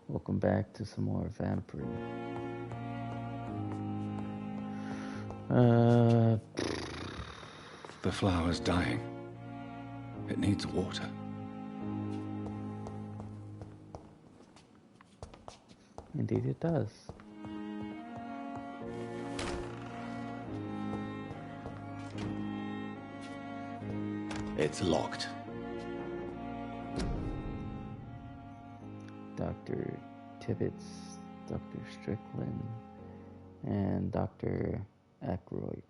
Welcome back to some more Vampyr. The flower's dying. It needs water. Indeed it does. It's locked. Dr. Tibbets, Dr. Strickland, and Dr. Aykroyd.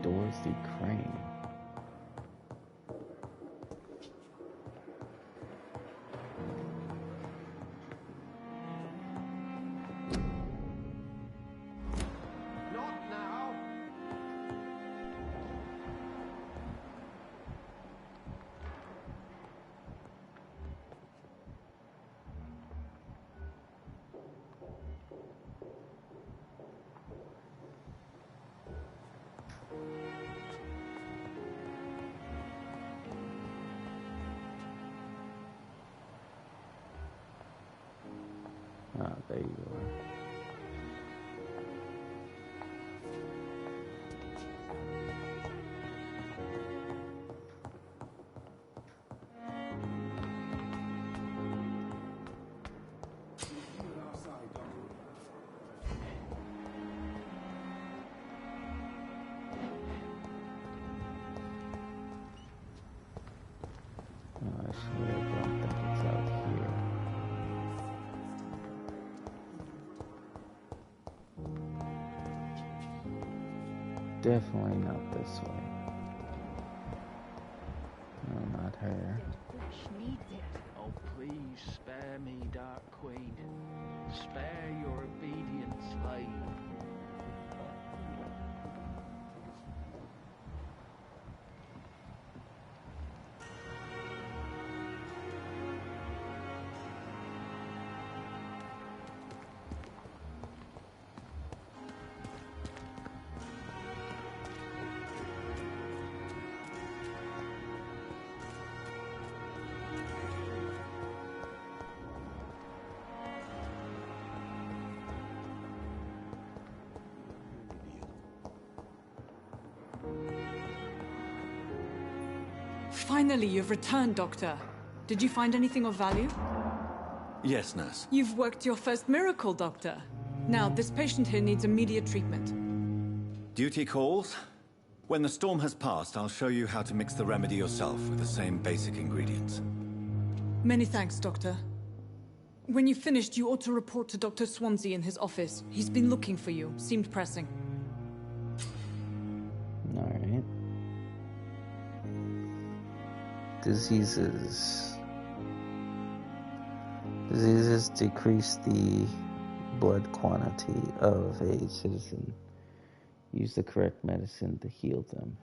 Dorothy Crane. Ah, there you are. Oh, I swear I don't think it's out here. Definitely not this way. No, not her. Oh, please spare me, Dark Queen. Spare your obedient slave. Finally, you've returned, Doctor. Did you find anything of value? Yes, nurse. You've worked your first miracle, Doctor. Now, this patient here needs immediate treatment. Duty calls. When the storm has passed, I'll show you how to mix the remedy yourself with the same basic ingredients. Many thanks, Doctor. When you've finished, you ought to report to Dr. Swansea in his office. He's been looking for you. Seemed pressing. Alright. Diseases. Diseases decrease the blood quantity of a citizen. Use the correct medicine to heal them.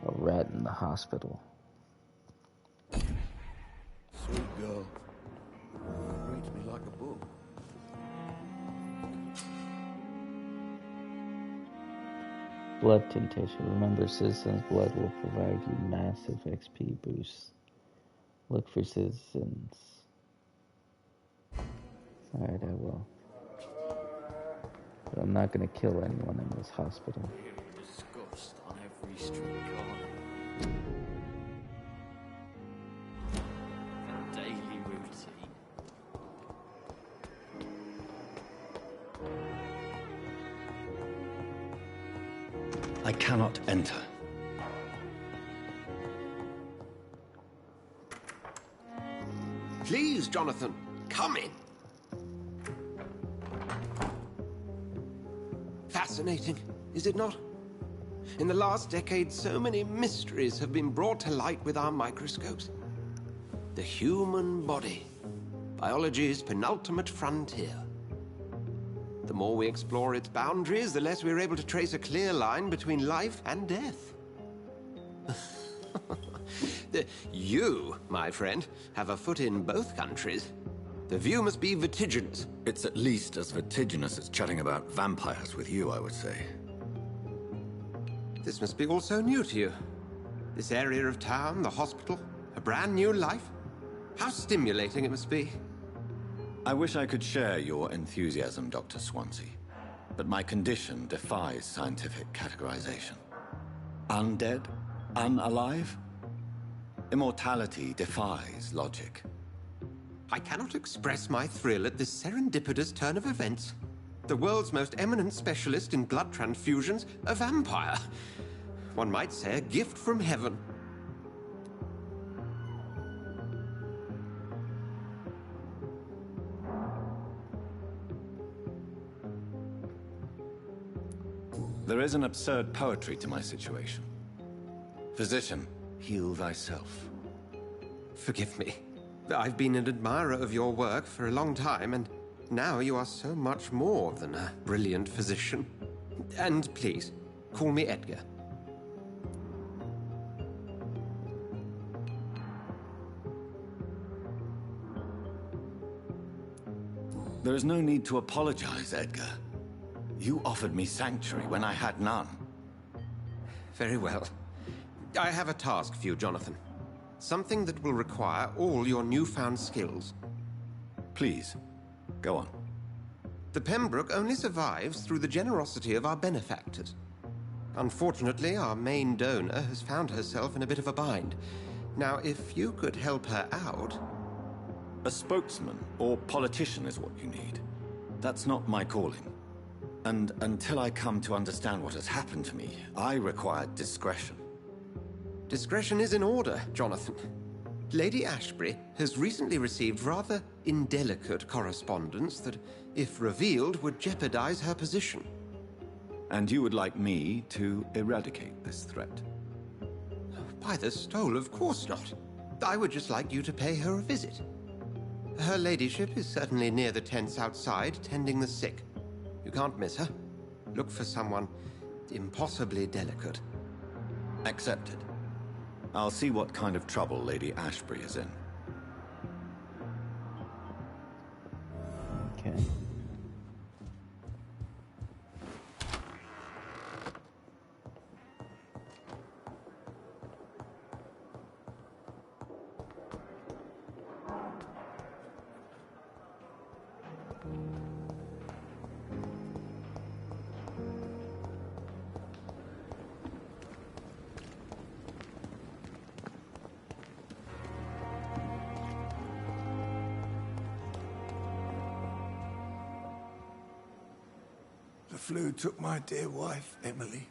A rat in the hospital. Sweet girl. Reads me like a book. Blood temptation. Remember, citizens' blood will provide you massive XP boosts. Look for citizens. Alright, I will. But I'm not gonna kill anyone in this hospital. Disgust on every street corner. A daily routine. I cannot enter. Please, Jonathan, come in. Fascinating, is it not? In the last decade, so many mysteries have been brought to light with our microscopes. The human body, biology's penultimate frontier. The more we explore its boundaries, the less we're able to trace a clear line between life and death. You, my friend, have a foot in both countries. The view must be vertiginous. It's at least as vertiginous as chatting about vampires with you, I would say. This must be all so new to you. This area of town, the hospital, a brand new life. How stimulating it must be. I wish I could share your enthusiasm, Dr. Swansea, but my condition defies scientific categorization. Undead? Unalive? Immortality defies logic. I cannot express my thrill at this serendipitous turn of events. The world's most eminent specialist in blood transfusions, a vampire. One might say a gift from heaven. There is an absurd poetry to my situation. Physician, heal thyself. Forgive me. I've been an admirer of your work for a long time, and now you are so much more than a brilliant physician. And please, call me Edgar. There is no need to apologize, Edgar. You offered me sanctuary when I had none. Very well. I have a task for you, Jonathan. Something that will require all your newfound skills. Please, go on. The Pembroke only survives through the generosity of our benefactors. Unfortunately, our main donor has found herself in a bit of a bind. Now, if you could help her out... A spokesman or politician is what you need. That's not my calling. And until I come to understand what has happened to me, I require discretion. Discretion is in order, Jonathan. Lady Ashbury has recently received rather indelicate correspondence that, if revealed, would jeopardize her position. And you would like me to eradicate this threat? By the stole, of course not. I would just like you to pay her a visit. Her ladyship is certainly near the tents outside, tending the sick. You can't miss her. Look for someone impossibly delicate. Accepted. I'll see what kind of trouble Lady Ashbury is in. Okay. The flu took my dear wife, Emily.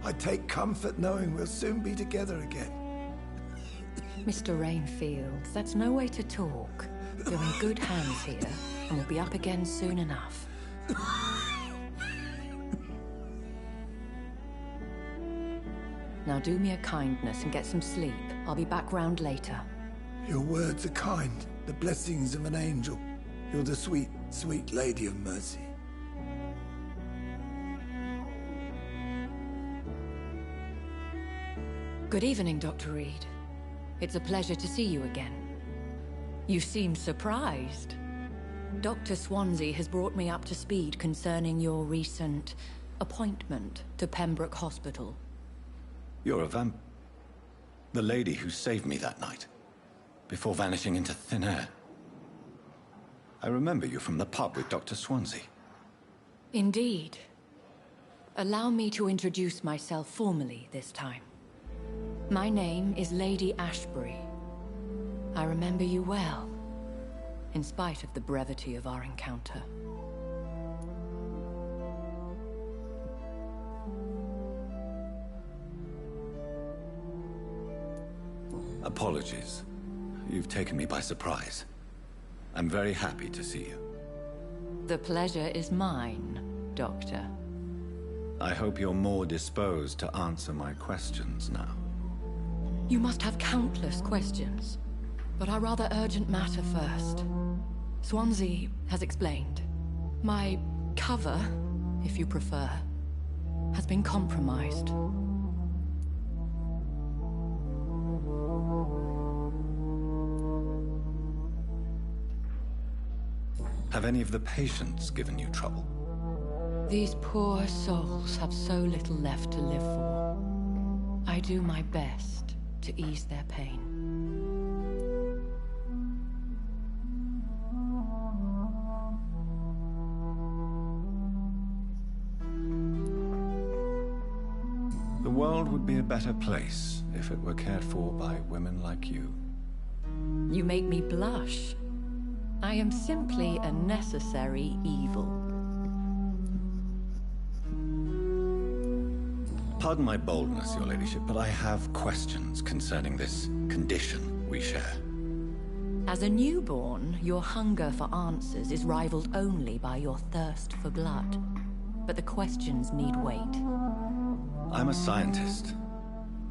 I take comfort knowing we'll soon be together again. Mr. Rainfield, that's no way to talk. You're in good hands here, and we'll be up again soon enough. Now do me a kindness and get some sleep. I'll be back round later. Your words are kind, the blessings of an angel. You're the sweet, sweet Lady of Mercy. Good evening, Dr. Reed. It's a pleasure to see you again. You seem surprised. Dr. Swansea has brought me up to speed concerning your recent appointment to Pembroke Hospital. You're a the lady who saved me that night, before vanishing into thin air. I remember you from the pub with Dr. Swansea. Indeed. Allow me to introduce myself formally this time. My name is Lady Ashbury. I remember you well, in spite of the brevity of our encounter. Apologies. You've taken me by surprise. I'm very happy to see you. The pleasure is mine, Doctor. I hope you're more disposed to answer my questions now. You must have countless questions, but our rather urgent matter first. Swansea has explained. My cover, if you prefer, has been compromised. Have any of the patients given you trouble? These poor souls have so little left to live for. I do my best to ease their pain. The world would be a better place if it were cared for by women like you. You make me blush. I am simply a necessary evil. Pardon my boldness, your ladyship, but I have questions concerning this condition we share. As a newborn, your hunger for answers is rivaled only by your thirst for blood. But the questions need wait. I'm a scientist.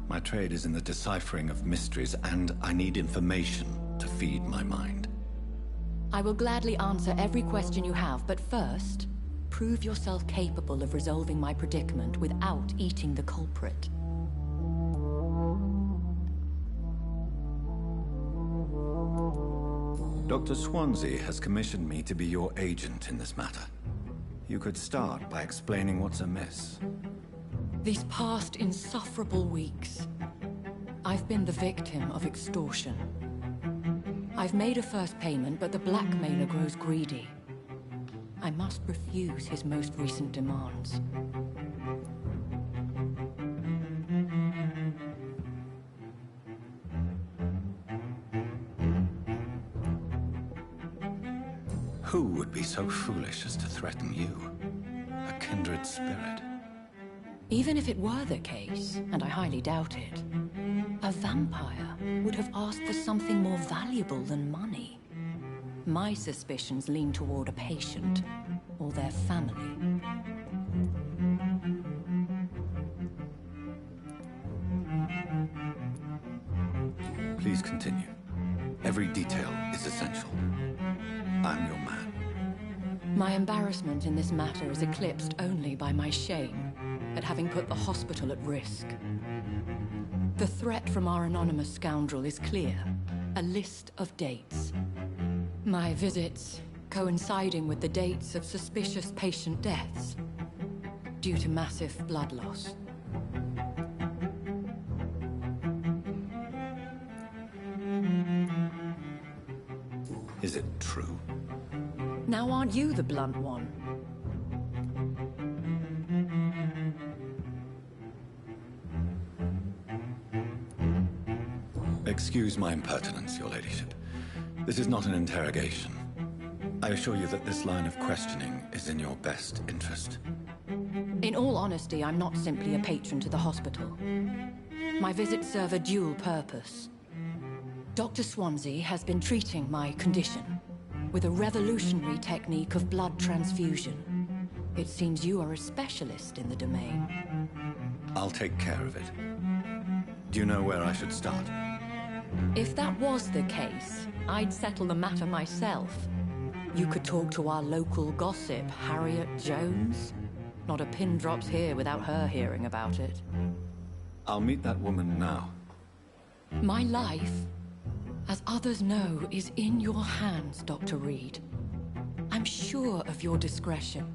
My trade is in the deciphering of mysteries, and I need information to feed my mind. I will gladly answer every question you have, but first, prove yourself capable of resolving my predicament without eating the culprit. Dr. Swansea has commissioned me to be your agent in this matter. You could start by explaining what's amiss. These past insufferable weeks, I've been the victim of extortion. I've made a first payment, but the blackmailer grows greedy. I must refuse his most recent demands. Who would be so foolish as to threaten you? A kindred spirit. Even if it were the case, and I highly doubt it, a vampire would have asked for something more valuable than money. My suspicions lean toward a patient, or their family. Please continue. Every detail is essential. I'm your man. My embarrassment in this matter is eclipsed only by my shame at having put the hospital at risk. The threat from our anonymous scoundrel is clear. A list of dates. My visits coinciding with the dates of suspicious patient deaths due to massive blood loss. Is it true? Now aren't you the blunt one? Excuse my impertinence, your ladyship. This is not an interrogation. I assure you that this line of questioning is in your best interest. In all honesty, I'm not simply a patron to the hospital. My visits serve a dual purpose. Dr. Swansea has been treating my condition with a revolutionary technique of blood transfusion. It seems you are a specialist in the domain. I'll take care of it. Do you know where I should start? If that was the case, I'd settle the matter myself. You could talk to our local gossip, Harriet Jones. Not a pin drops here without her hearing about it. I'll meet that woman now. My life, as others know, is in your hands, Dr. Reed. I'm sure of your discretion,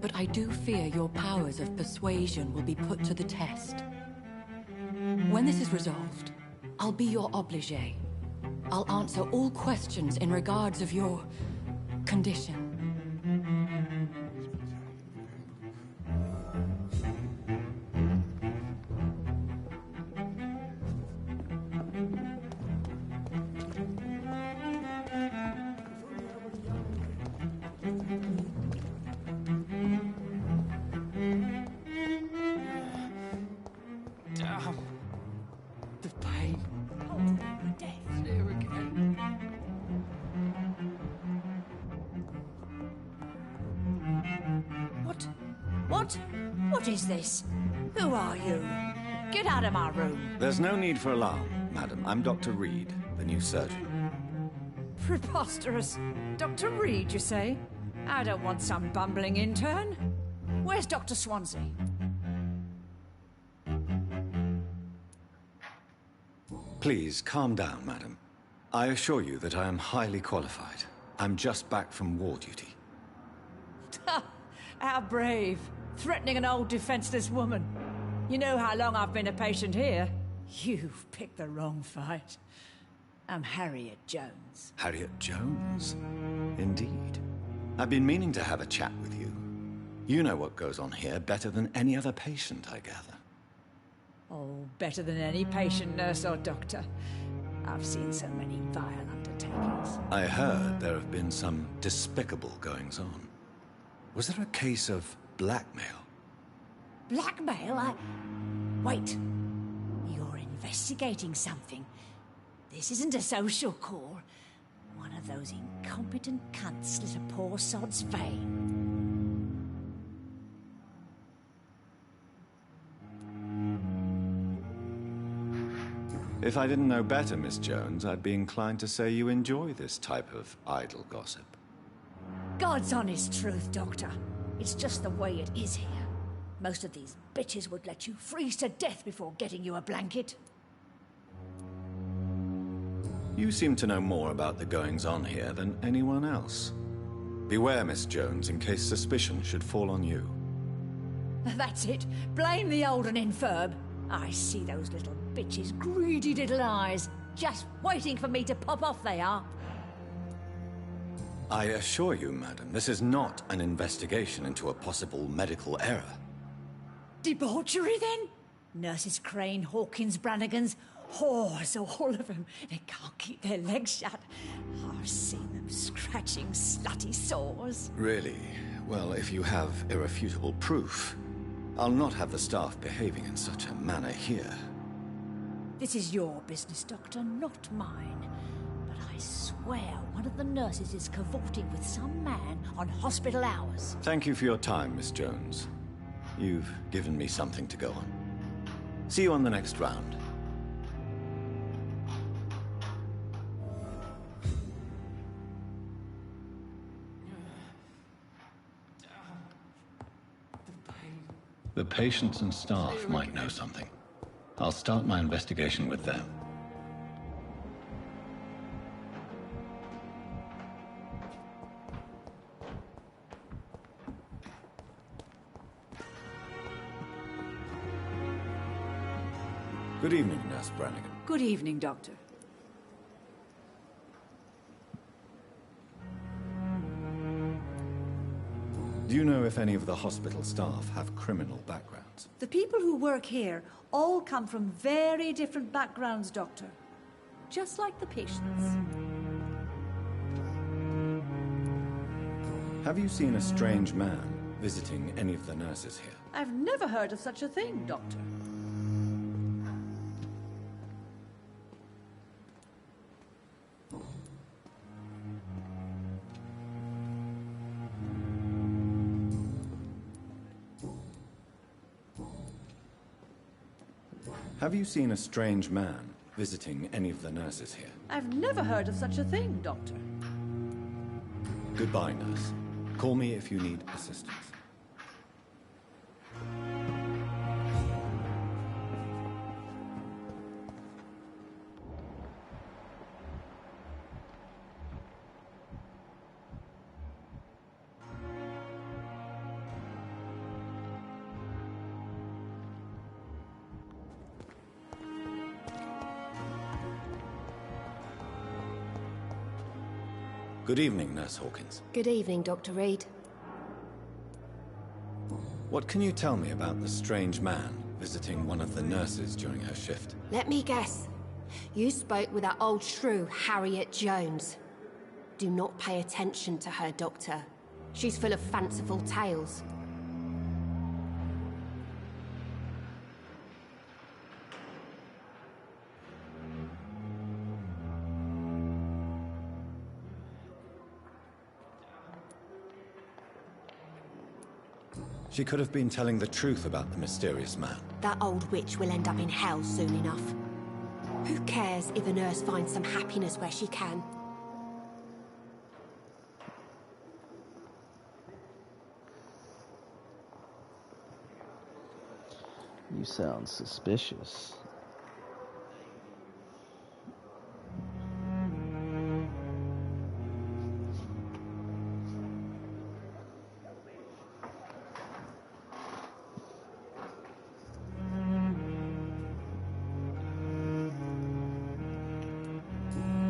but I do fear your powers of persuasion will be put to the test. When this is resolved, I'll be your obligé. I'll answer all questions in regards of your condition. Damn. The pain. It's here again. What is this? Who are you? Get out of my room. There's no need for alarm, madam. I'm Dr. Reed, the new surgeon. Preposterous. Dr. Reed, you say? I don't want some bumbling intern. Where's Dr. Swansea? Please, calm down, madam. I assure you that I am highly qualified. I'm just back from war duty. How brave. Threatening an old defenseless woman. You know how long I've been a patient here? You've picked the wrong fight. I'm Harriet Jones. Harriet Jones? Indeed. I've been meaning to have a chat with you. You know what goes on here better than any other patient, I gather. Oh, better than any patient, nurse or doctor. I've seen so many vile undertakings. I heard there have been some despicable goings-on. Was there a case of blackmail? Blackmail? Wait. You're investigating something. This isn't a social call. One of those incompetent cunts slit a poor sod's vein. If I didn't know better, Miss Jones, I'd be inclined to say you enjoy this type of idle gossip. God's honest truth, Doctor. It's just the way it is here. Most of these bitches would let you freeze to death before getting you a blanket. You seem to know more about the goings-on here than anyone else. Beware, Miss Jones, in case suspicion should fall on you. That's it. Blame the old and infirm. I see those little bitches' greedy little eyes. Just waiting for me to pop off they are. I assure you, madam, this is not an investigation into a possible medical error. Debauchery, then? Nurses Crane, Hawkins, Brannigans, whores, all of them. They can't keep their legs shut. I've seen them scratching slutty sores. Really? Well, if you have irrefutable proof, I'll not have the staff behaving in such a manner here. This is your business, Doctor, not mine. But I swear one of the nurses is cavorting with some man on hospital hours. Thank you for your time, Miss Jones. You've given me something to go on. See you on the next round. The patients and staff might know something. I'll start my investigation with them. Good evening, Nurse Brannigan. Good evening, Doctor. Do you know if any of the hospital staff have criminal backgrounds? The people who work here all come from very different backgrounds, Doctor. Just like the patients. Have you seen a strange man visiting any of the nurses here? I've never heard of such a thing, Doctor. Have you seen a strange man visiting any of the nurses here? I've never heard of such a thing, Doctor. Goodbye, nurse. Call me if you need assistance. Good evening, Nurse Hawkins. Good evening, Dr. Reed. What can you tell me about the strange man visiting one of the nurses during her shift? Let me guess. You spoke with that old shrew, Harriet Jones. Do not pay attention to her, Doctor. She's full of fanciful tales. She could have been telling the truth about the mysterious man. That old witch will end up in hell soon enough. Who cares if a nurse finds some happiness where she can? You sound suspicious.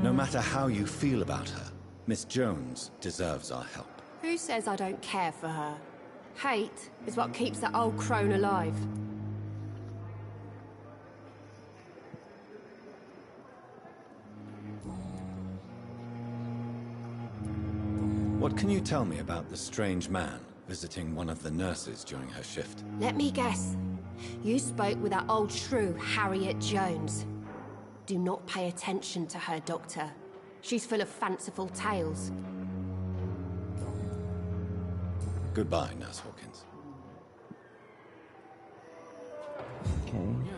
No matter how you feel about her, Miss Jones deserves our help. Who says I don't care for her? Hate is what keeps that old crone alive. What can you tell me about the strange man visiting one of the nurses during her shift? Let me guess. You spoke with that old shrew, Harriet Jones. Do not pay attention to her, Doctor. She's full of fanciful tales. Goodbye, Nurse Hawkins. Okay.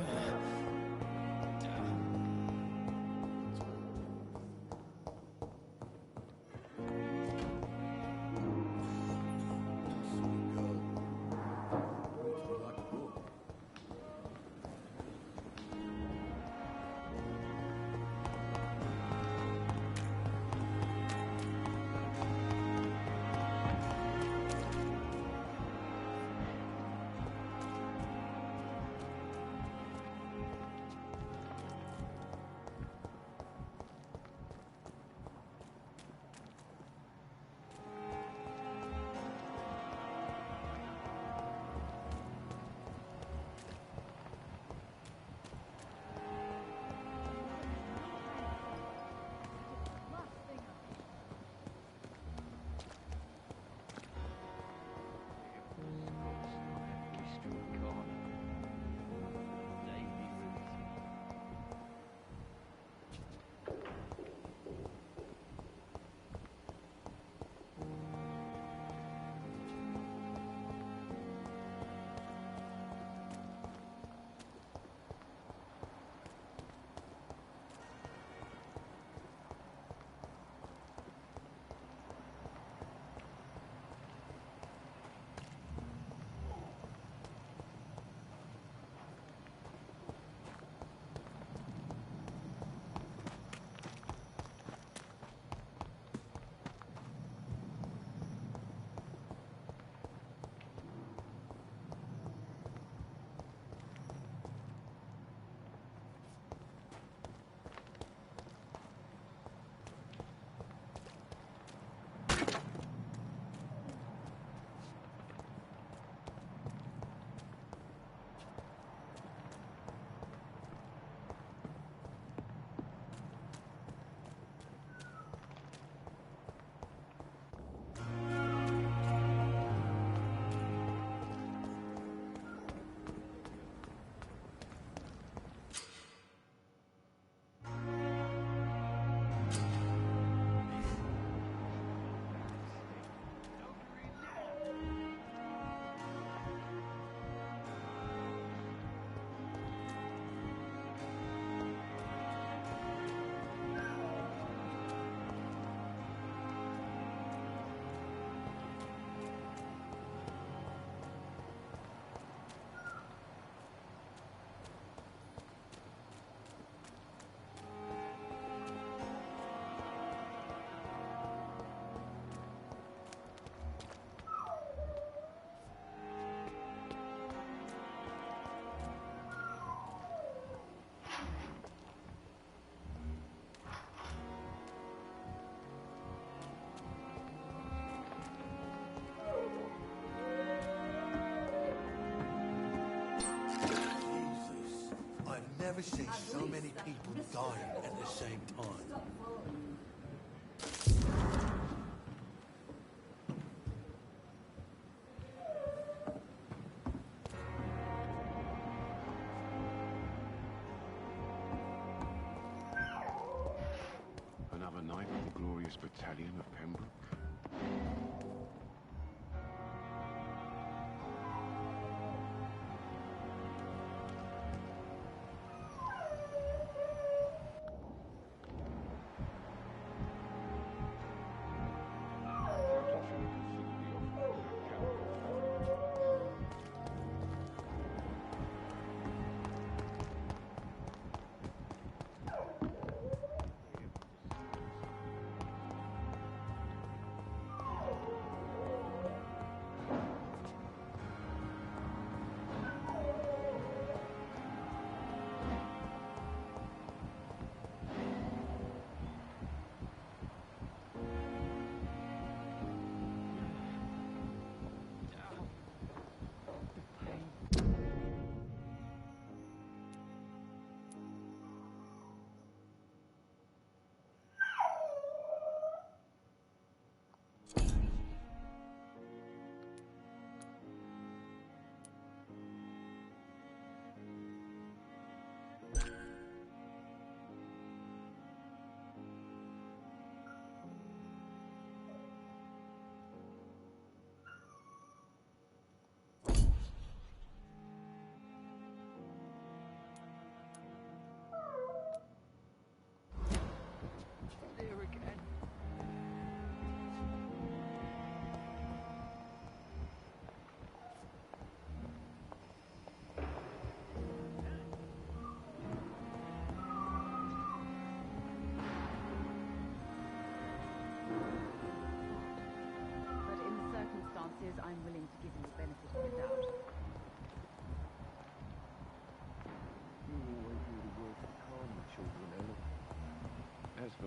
Never seen so many people dying at the same time. Another night with the glorious battalion of Pembroke.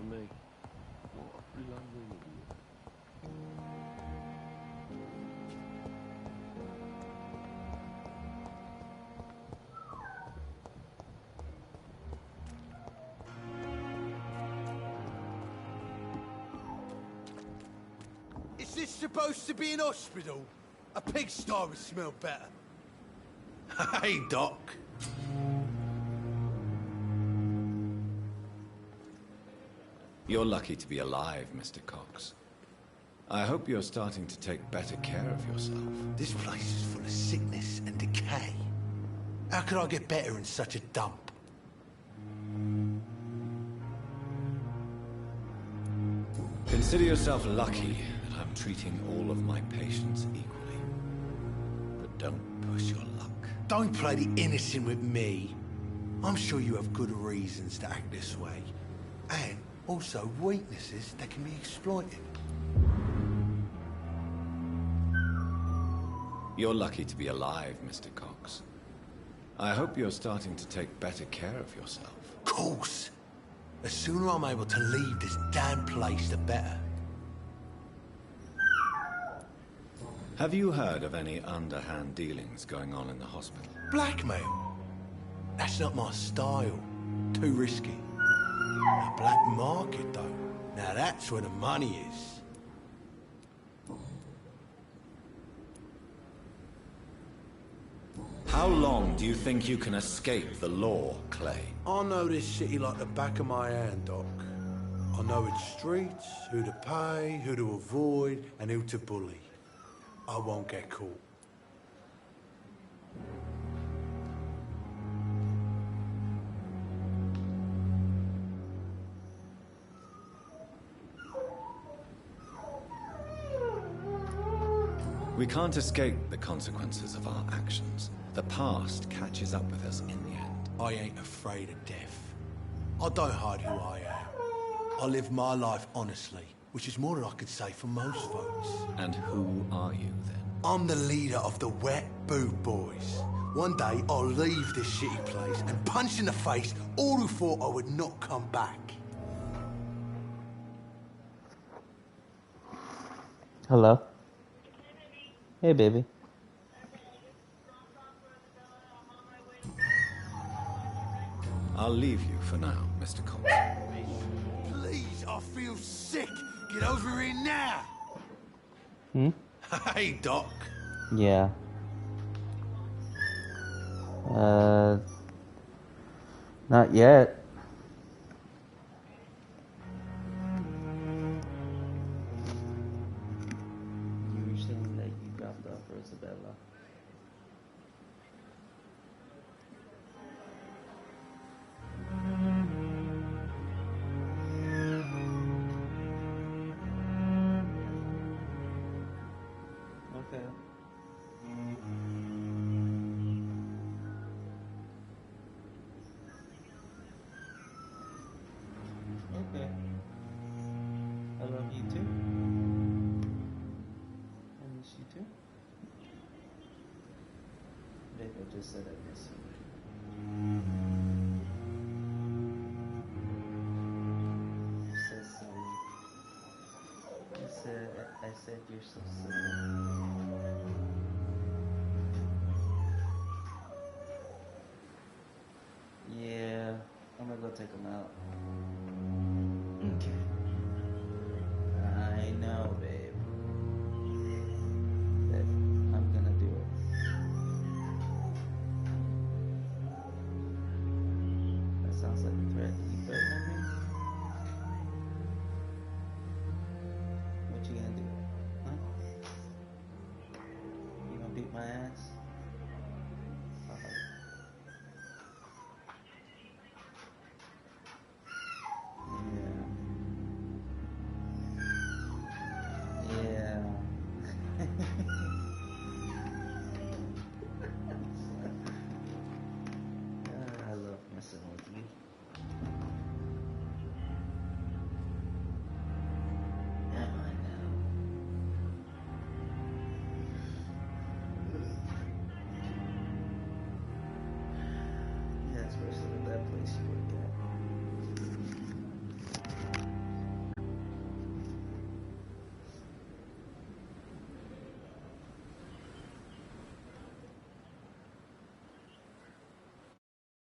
me. What a blundering idiot. Is this supposed to be an hospital? A pigsty would smell better. Hey, Doc. You're lucky to be alive, Mr. Cox. I hope you're starting to take better care of yourself. This place is full of sickness and decay. How could I get better in such a dump? Consider yourself lucky that I'm treating all of my patients equally. But don't push your luck. Don't play the innocent with me. I'm sure you have good reasons to act this way. And also weaknesses that can be exploited. You're lucky to be alive, Mr. Cox. I hope you're starting to take better care of yourself. Of course. The sooner I'm able to leave this damn place, the better. Have you heard of any underhand dealings going on in the hospital? Blackmail? That's not my style. Too risky. The black market, though. Now that's where the money is. How long do you think you can escape the law, Clay? I know this city like the back of my hand, Doc. I know its streets, who to pay, who to avoid, and who to bully. I won't get caught. We can't escape the consequences of our actions. The past catches up with us in the end. I ain't afraid of death. I don't hide who I am. I live my life honestly, which is more than I could say for most folks. And who are you, then? I'm the leader of the Wet Boot Boys. One day, I'll leave this shitty place and punch in the face all who thought I would not come back. Hello? Hey, baby. I'll leave you for now, Mr. Cox. Please, I feel sick. Get over here now. Hmm? Hey, Doc. Yeah. Not yet. You were saying that you dropped off Rosabella. Okay. Okay. I love you too. I miss you too. Babe, I just said I miss you. You said sorry. I said you're so silly. Yeah, I'm gonna go take him out. Okay. I know, babe. That I'm gonna do it. That sounds like a threat. You threatening me? What you gonna do? Huh? You gonna beat my ass?